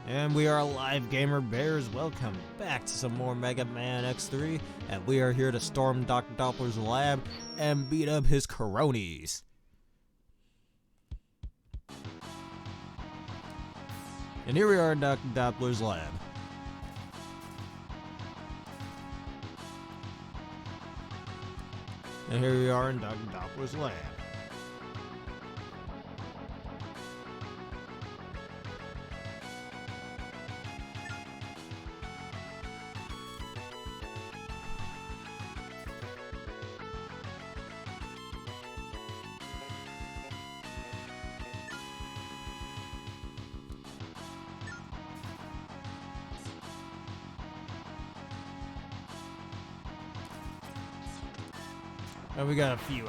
And we are live, gamer bears. Welcome back to some more Mega Man X3, and we are here to storm Dr. Doppler's lab and beat up his cronies. And here we are in Dr. Doppler's lab. And here we are in Dr. Doppler's lab. And we got a few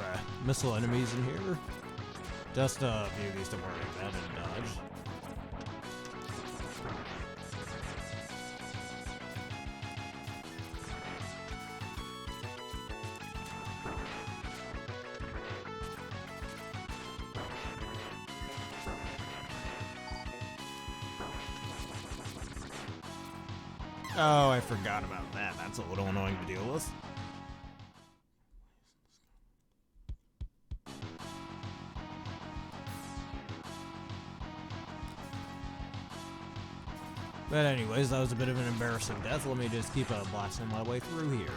missile enemies in here. Just a few of these to worry about and dodge. Oh, I forgot about that. That's a little annoying to deal with. But anyways, that was a bit of an embarrassing death. Let me just keep blasting my way through here.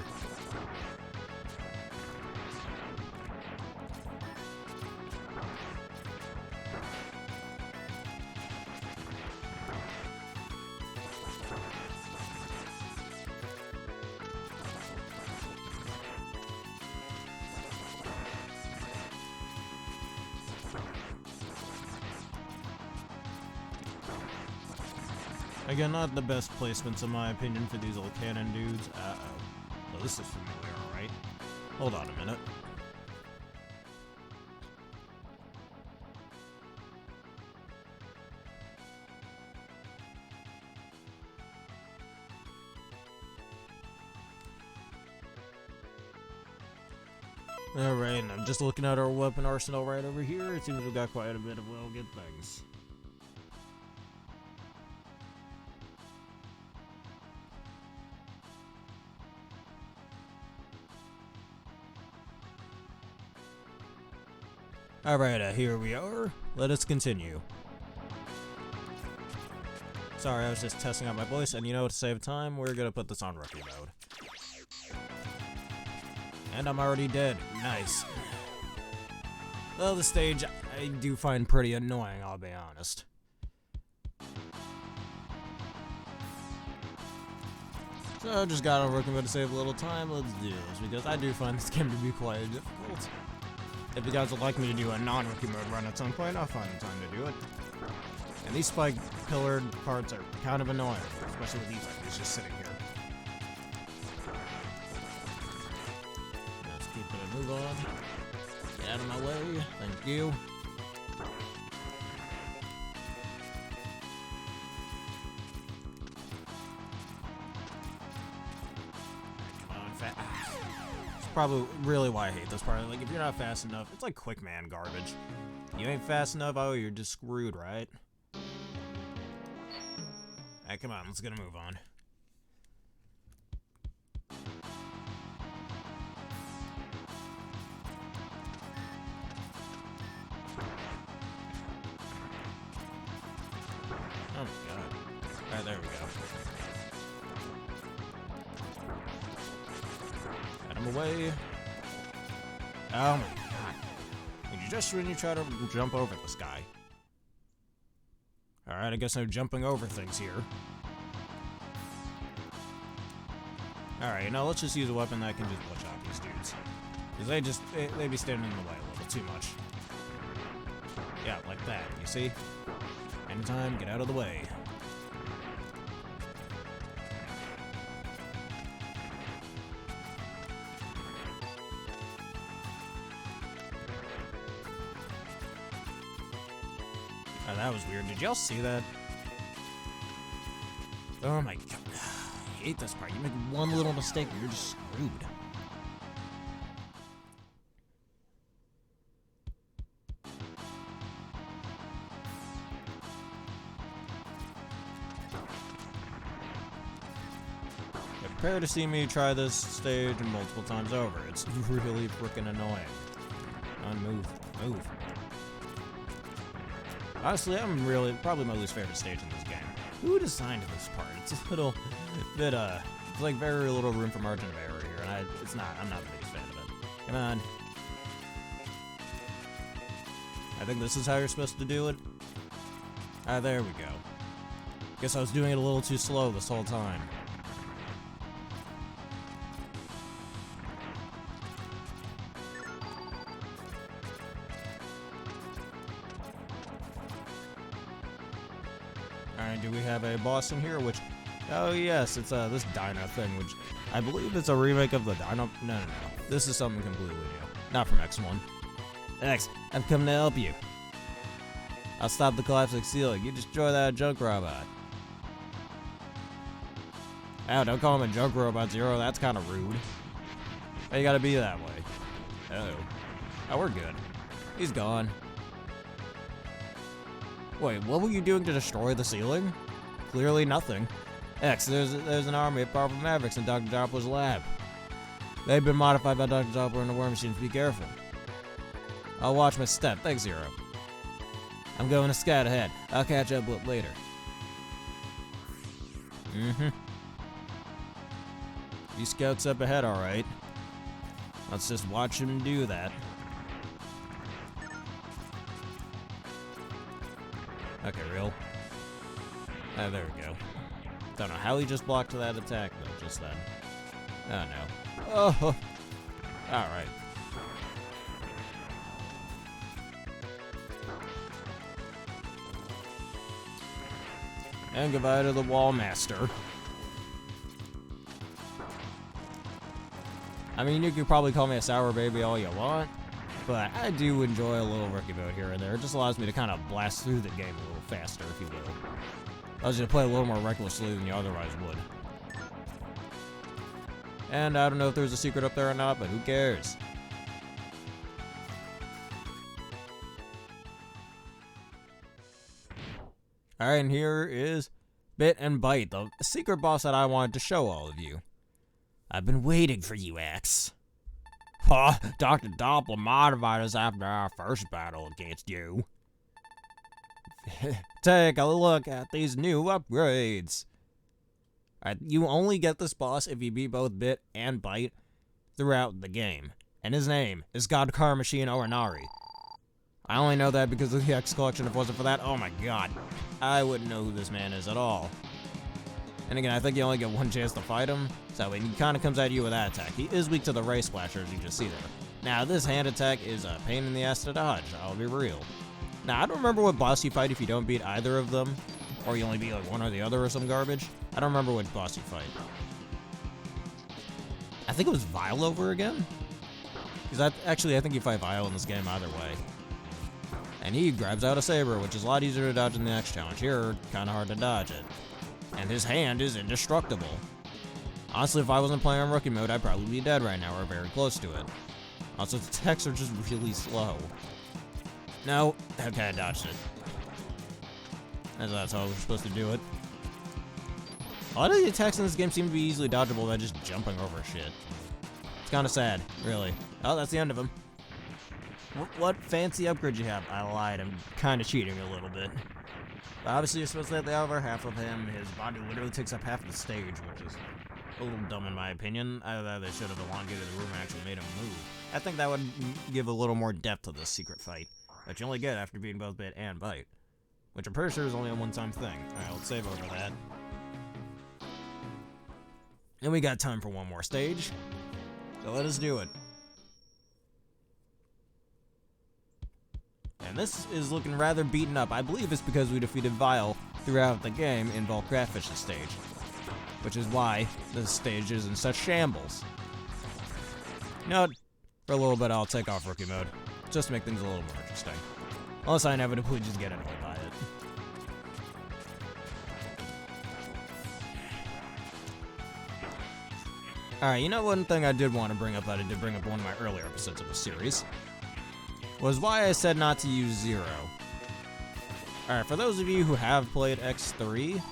Again, not the best placements in my opinion for these little cannon dudes. Uh-oh. Well, this is familiar, alright? Hold on a minute. Alright, and I'm just looking at our weapon arsenal right over here. It seems we've got quite a bit of well good things. Alright, here we are. Let us continue. Sorry, I was just testing out my voice, and you know, to save time, we're gonna put this on rookie mode. And I'm already dead. Nice. Well, the stage I do find pretty annoying, I'll be honest. So I just got on rookie mode to save a little time. Let's do this, because I do find this game to be quite difficult. If you guys would like me to do a non-rookie mode run at some point, I'll find the time to do it. And these spike pillared parts are kind of annoying, especially with these enemies just sitting here. Let's keep it a move on. Get out of my way, thank you. Probably really why I hate this part. Like, if you're not fast enough, it's like quick man garbage. You ain't fast enough, oh, you're just screwed, right? Alright, come on, let's get a move on. Oh my god. Alright, there we go. Away. Oh my god. Did you just when you try to jump over this guy? Alright, I guess no jumping over things here. Alright, now let's just use a weapon that can just push out these dudes. Because they be standing in the way a little too much. Yeah, like that, you see? Anytime, get out of the way. Oh, that was weird. Did y'all see that? Oh my god. I hate this part. You make one little mistake and you're just screwed. prepare to see me try this stage multiple times over. It's really freaking annoying. Move. Honestly, probably my least favorite stage in this game. Who designed this part? It's a little bit, it's like very little room for margin of error here, and I'm not the biggest fan of it. Come on. I think this is how you're supposed to do it. Ah, there we go. Guess I was doing it a little too slow this whole time. Alright, do we have a boss in here? Which, oh yes, it's this Dino thing, which I believe it's a remake of the Dino. No. This is something completely new. Not from X1. X, I've come to help you. I'll stop the collapsing ceiling. You destroy that junk robot. Ow, don't call him a junk robot, Zero. That's kind of rude. Why you gotta be that way? Oh, we're good. He's gone. Wait, what were you doing to destroy the ceiling? Clearly nothing. X, there's an army of powerful Mavericks in Dr. Doppler's lab. They've been modified by Dr. Doppler and the war machines. Be careful. I'll watch my step. Thanks, Zero. I'm going to scout ahead. I'll catch up with later. He scouts up ahead, alright. Let's just watch him do that. Okay, real. Oh, there we go. Don't know how he just blocked that attack, though, just then. Oh, no. Oh! Alright. And goodbye to the Wall Master. I mean, you could probably call me a sour baby all you want, but I do enjoy a little rookie mode here and there. It just allows me to kind of blast through the game a little faster, if you will. Allows you to play a little more recklessly than you otherwise would. And I don't know if there's a secret up there or not, but who cares? Alright, and here is Bit and Bite, the secret boss that I wanted to show all of you. I've been waiting for you, X. Huh, Dr. Doppler modified us after our first battle against you. Take a look at these new upgrades. Alright, you only get this boss if you beat both Bit and Bite throughout the game. And his name is God Car Machine Orinari. I only know that because of the X collection. If it wasn't for that, oh my god, I wouldn't know who this man is at all. And again, I think you only get one chance to fight him, so he kind of comes at you with that attack. He is weak to the ray splashers you just see there. Now, this hand attack is a pain in the ass to dodge, I'll be real. Now, I don't remember what boss you fight if you don't beat either of them, or you only beat like one or the other or some garbage. I don't remember which boss you fight. I think it was Vile over again? Because I think you fight Vile in this game either way. And he grabs out a saber, which is a lot easier to dodge than the next challenge. Here, kind of hard to dodge it. And his hand is indestructible. Honestly, if I wasn't playing on rookie mode, I'd probably be dead right now or very close to it. Also, the attacks are just really slow. No, okay, I dodged it. That's how we're supposed to do it. A lot of the attacks in this game seem to be easily dodgeable by just jumping over shit. It's kind of sad, really. Oh, that's the end of him. What fancy upgrade you have? I lied, I'm kind of cheating a little bit. But obviously you're supposed to hit the other half of him. His body literally takes up half the stage, which is a little dumb in my opinion. Either that, they should have elongated the room and actually made him move. I think that would give a little more depth to this secret fight, that you only get after beating both Bit and Bite. Which I'm pretty sure is only a one-time thing. Alright, let's save over that. And we got time for one more stage. So let us do it. And this is looking rather beaten up. I believe it's because we defeated Vile throughout the game in Volcratfish's stage. Which is why this stage is in such shambles. You know what? For a little bit I'll take off rookie mode. Just to make things a little more interesting. Unless I inevitably just get annoyed by it. Alright, you know one thing I did want to bring up that I did bring up in one of my earlier episodes of the series? Was why I said not to use Zero. Alright, for those of you who have played X3,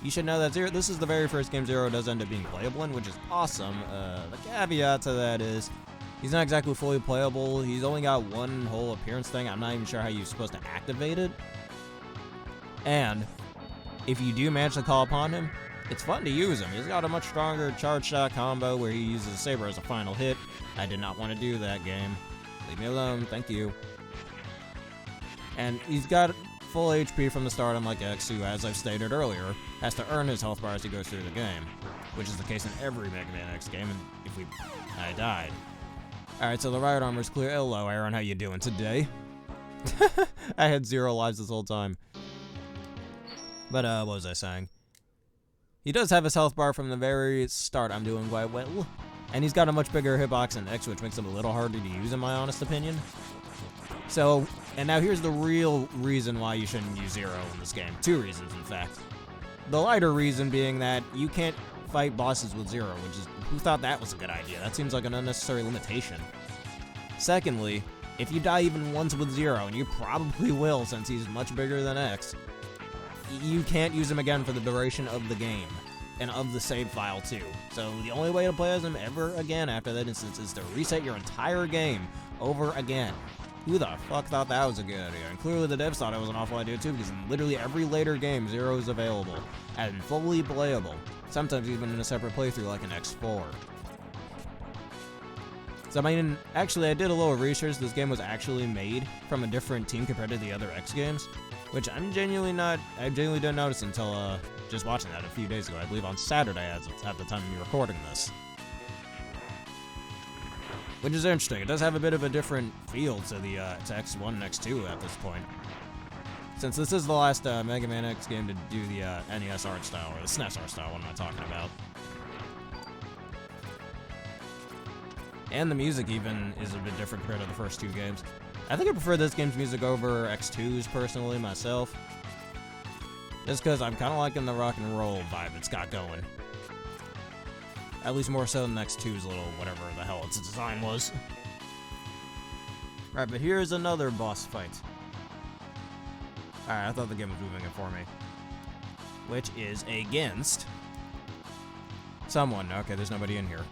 you should know that this is the very first game Zero does end up being playable in, which is awesome. The caveat to that is, he's not exactly fully playable. He's only got one whole appearance thing. I'm not even sure how you're supposed to activate it. And if you do manage to call upon him, it's fun to use him. He's got a much stronger charge shot combo where he uses a saber as a final hit. I did not want to do that game. Leave me alone, thank you. And he's got full HP from the start, unlike X, who, as I've stated earlier, has to earn his health bar as he goes through the game, which is the case in every Mega Man X game, and I died. Alright, so the right armor's clear. Hello, Aaron, how you doing today? I had 0 lives this whole time. But, what was I saying? He does have his health bar from the very start. I'm doing quite well. And he's got a much bigger hitbox than X, which makes him a little harder to use, in my honest opinion. So, and now here's the real reason why you shouldn't use Zero in this game. 2 reasons, in fact. The lighter reason being that you can't fight bosses with Zero, which is, who thought that was a good idea? That seems like an unnecessary limitation. Secondly, if you die even once with Zero, and you probably will since he's much bigger than X, you can't use him again for the duration of the game, and of the save file too. So the only way to play as him ever again after that instance is to reset your entire game over again. Who the fuck thought that was a good idea? And clearly the devs thought it was an awful idea too, because in literally every later game, Zero is available, and fully playable, sometimes even in a separate playthrough like an X4. So I mean, actually I did a little research. This game was actually made from a different team compared to the other X games, which I genuinely didn't notice until just watching that a few days ago. I believe on Saturday at the time of me recording this. Which is interesting. It does have a bit of a different feel to the to X1 and X2 at this point. Since this is the last Mega Man X game to do the NES art style, or the SNES art style, what am I talking about? And the music even is a bit different compared to the first 2 games. I think I prefer this game's music over X2's personally, myself. Just because I'm kind of liking the rock and roll vibe it's got going. At least more so than X2's little whatever the hell its design was. Right, but here's another boss fight. Alright, I thought the game was moving it for me. Which is against someone. Okay, there's nobody in here.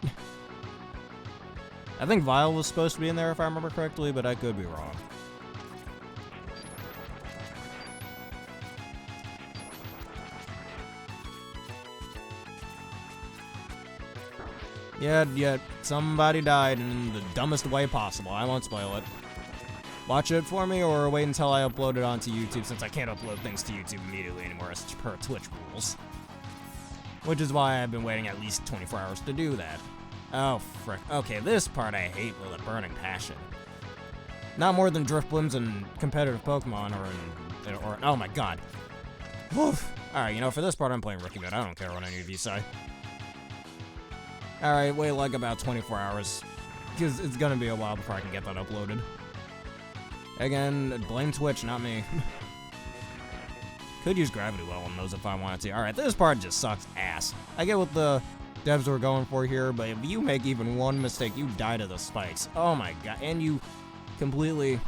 I think Vile was supposed to be in there if I remember correctly, but I could be wrong. Yeah, somebody died in the dumbest way possible. I won't spoil it. Watch it for me, or wait until I upload it onto YouTube, since I can't upload things to YouTube immediately anymore as per Twitch rules. Which is why I've been waiting at least 24 hours to do that. Oh, frick. Okay, this part I hate with a burning passion. Not more than Driftblooms and competitive Pokemon, or oh my god. Woof. Alright, you know, for this part I'm playing Rookie Mode. I don't care what any of you say. Alright, wait like about 24 hours, because it's gonna be a while before I can get that uploaded. Again, blame Twitch, not me. Could use Gravity Well on those if I wanted to. Alright, this part just sucks ass. I get what the devs were going for here, but if you make even one mistake, you die to the spikes. Oh my god, and you completely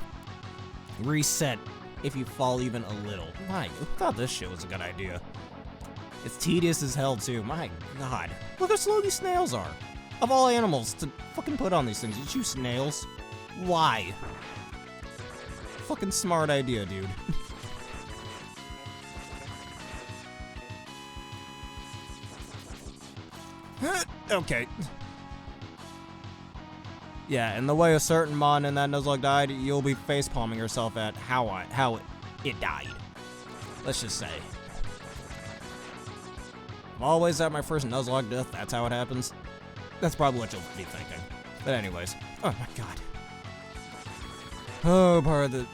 reset if you fall even a little. My, who thought this shit was a good idea? It's tedious as hell, too. My god. Look how slow these snails are. Of all animals to fucking put on these things, you choose snails? Why? Fucking smart idea, dude. Okay. Yeah, and the way a certain mon in that Nuzlocke died, you'll be facepalming yourself at how it died. Let's just say. I'm always at my first Nuzlocke death, that's how it happens. That's probably what you'll be thinking. But anyways, oh my god. Oh, part of the...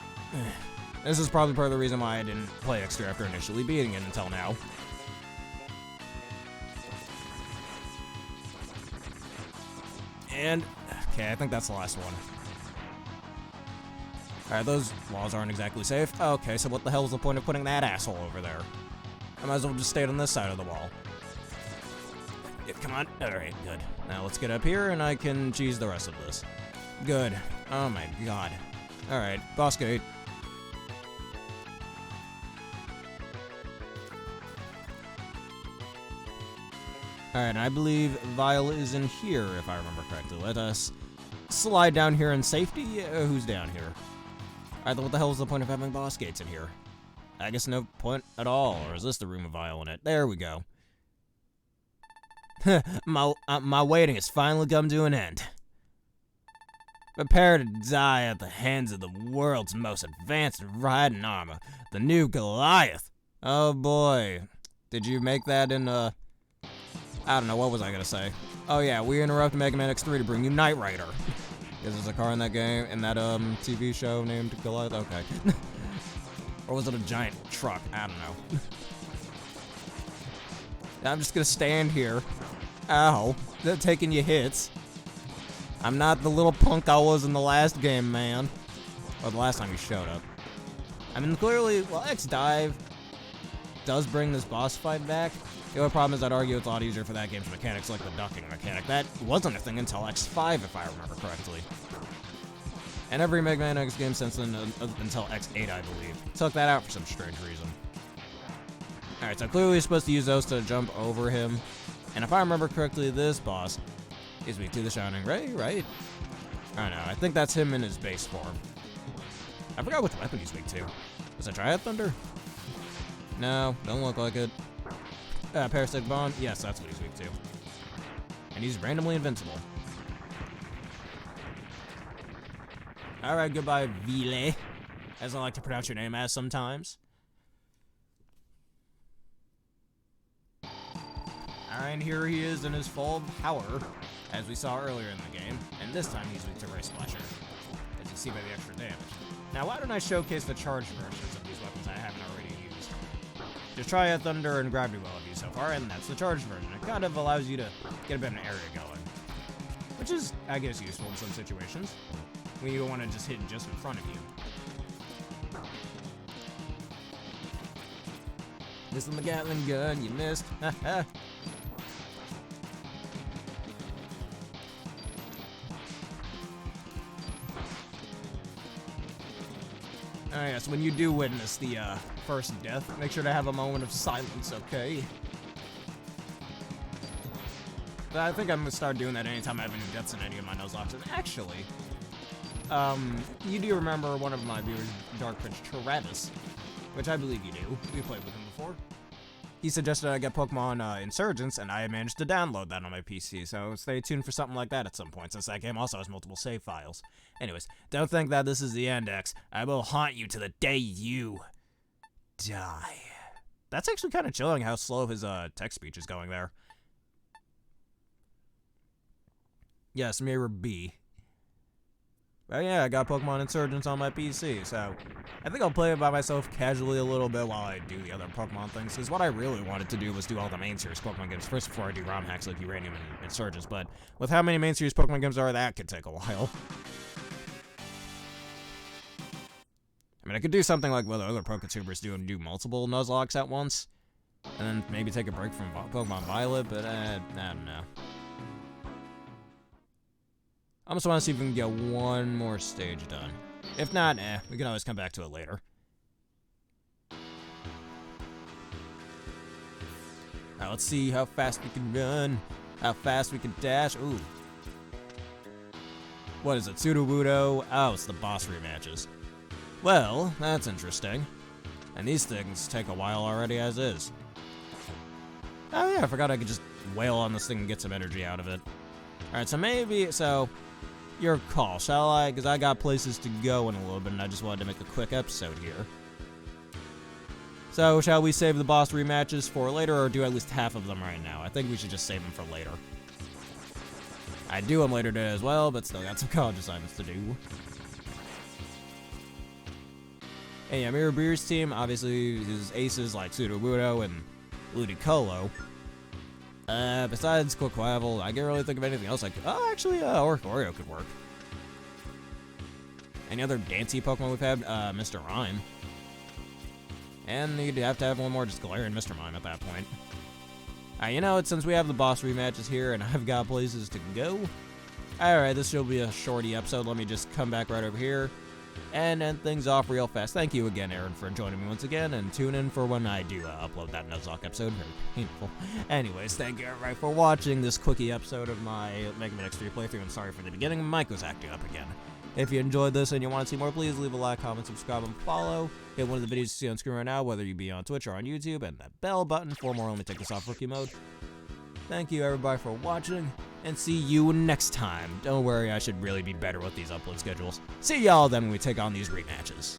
This is probably part of the reason why I didn't play extra after initially beating it until now. And, okay, I think that's the last one. Alright, those walls aren't exactly safe. Okay, so what the hell is the point of putting that asshole over there? I might as well just stay on this side of the wall. Yeah, come on. Alright, good. Now let's get up here and I can cheese the rest of this. Good. Oh my god. Alright, boss gate. Alright, I believe Vile is in here, if I remember correctly. Let us slide down here in safety. Who's down here? Alright, then what the hell is the point of having boss gates in here? I guess no point at all. Or is this the room of Vile in it? There we go. My waiting has finally come to an end. Prepare to die at the hands of the world's most advanced riding armor, the new Goliath. Oh boy. Did you make that in, I don't know, what was I gonna say? Oh yeah, we interrupt Mega Man X3 to bring you Knight Rider. Is there a car in that game, in that, TV show named Goliath? Okay. Or was it a giant truck? I don't know. I'm just gonna stand here. Ow. They're taking you hits. I'm not the little punk I was in the last game, man. Or the last time you showed up. I mean, clearly, well, X-Dive does bring this boss fight back. The only problem is I'd argue it's a lot easier for that game's mechanics, like the ducking mechanic. That wasn't a thing until X5, if I remember correctly. And every Mega Man X game since then, until X8, I believe, took that out for some strange reason. Alright, so clearly you're supposed to use those to jump over him. And if I remember correctly, this boss is weak to the Shining Ray, right? I don't know, I think that's him in his base form. I forgot which weapon he's weak to. Was it Triad Thunder? No, don't look like it. Parasitic Bomb? Yes, that's what he's weak to. And he's randomly invincible. Alright, goodbye, Vile. As I like to pronounce your name as sometimes. Alright, and here he is in his full power, as we saw earlier in the game. And this time he's weak to Ray Splasher, as you see by the extra damage. Now, why don't I showcase the charged versions of these weapons I haven't already used? Just Triad Thunder and Gravity Well I've used so far, and that's the charged version. It kind of allows you to get a bit of an area going, which is, I guess, useful in some situations, when you want to just hit just in front of you. Missing the Gatling gun, you missed. Haha. Alright, so when you do witness the first death, make sure to have a moment of silence, okay? But I think I'm gonna start doing that anytime I have any deaths in any of my Nuzlocke. And actually, you do remember one of my viewers, Dark Prince Travis, which I believe you do. We played with him before. He suggested I get Pokemon Insurgents, and I managed to download that on my PC, so stay tuned for something like that at some point, since that game also has multiple save files. Anyways, don't think that this is the end, X. I will haunt you to the day you die. That's actually kind of chilling how slow his text speech is going there. Yes, Mirror B. But yeah, I got Pokemon Insurgents on my PC, so I think I'll play it by myself casually a little bit while I do the other Pokemon things, because what I really wanted to do was do all the main series Pokemon games first before I do ROM hacks like Uranium and Insurgents, but with how many main series Pokemon games are, that could take a while. I mean, I could do something like what other Pro consumers do and do multiple Nuzlocks at once, and then maybe take a break from Pokemon Violet, but I don't know. I just want to see if we can get one more stage done. If not, we can always come back to it later. Alright, let's see how fast we can run, how fast we can dash. Ooh. What is it, Sudowoodo? Oh, it's the boss rematches. Well, that's interesting. And these things take a while already as is. Oh yeah, I forgot I could just wail on this thing and get some energy out of it. Alright, so maybe, your call, shall I? Because I got places to go in a little bit, and I just wanted to make a quick episode here. So, shall we save the boss rematches for later, or do at least half of them right now? I think we should just save them for later. I do them later today as well, but still got some college assignments to do. And yeah, Mirror Beer's team, obviously, his aces like Sudowoodo and Ludicolo. Besides Quaquaval, I can't really think of anything else I could. Oh, actually, Oreo could work. Any other dancey Pokemon we've had? Mr. Rhyme. And you'd have to have one more just Galarian Mr. Mime at that point. You know what, since we have the boss rematches here and I've got places to go. Alright, this should be a shorty episode. Let me just come back right over here. and end things off real fast. Thank you again, Aaron, for joining me once again, and tune in for when I do upload that Nuzlocke episode. Very painful. Anyways, thank you everybody for watching this quickie episode of my Mega Man X3 playthrough, and sorry for the beginning, Mike was acting up again. If you enjoyed this and you want to see more, please leave a like, comment, subscribe, and follow. Hit one of the videos you see on screen right now, whether you be on Twitch or on YouTube, and that bell button for more. Let me take this off rookie mode. Thank you everybody for watching, and see you next time. Don't worry, I should really be better with these upload schedules. See y'all then when we take on these rematches.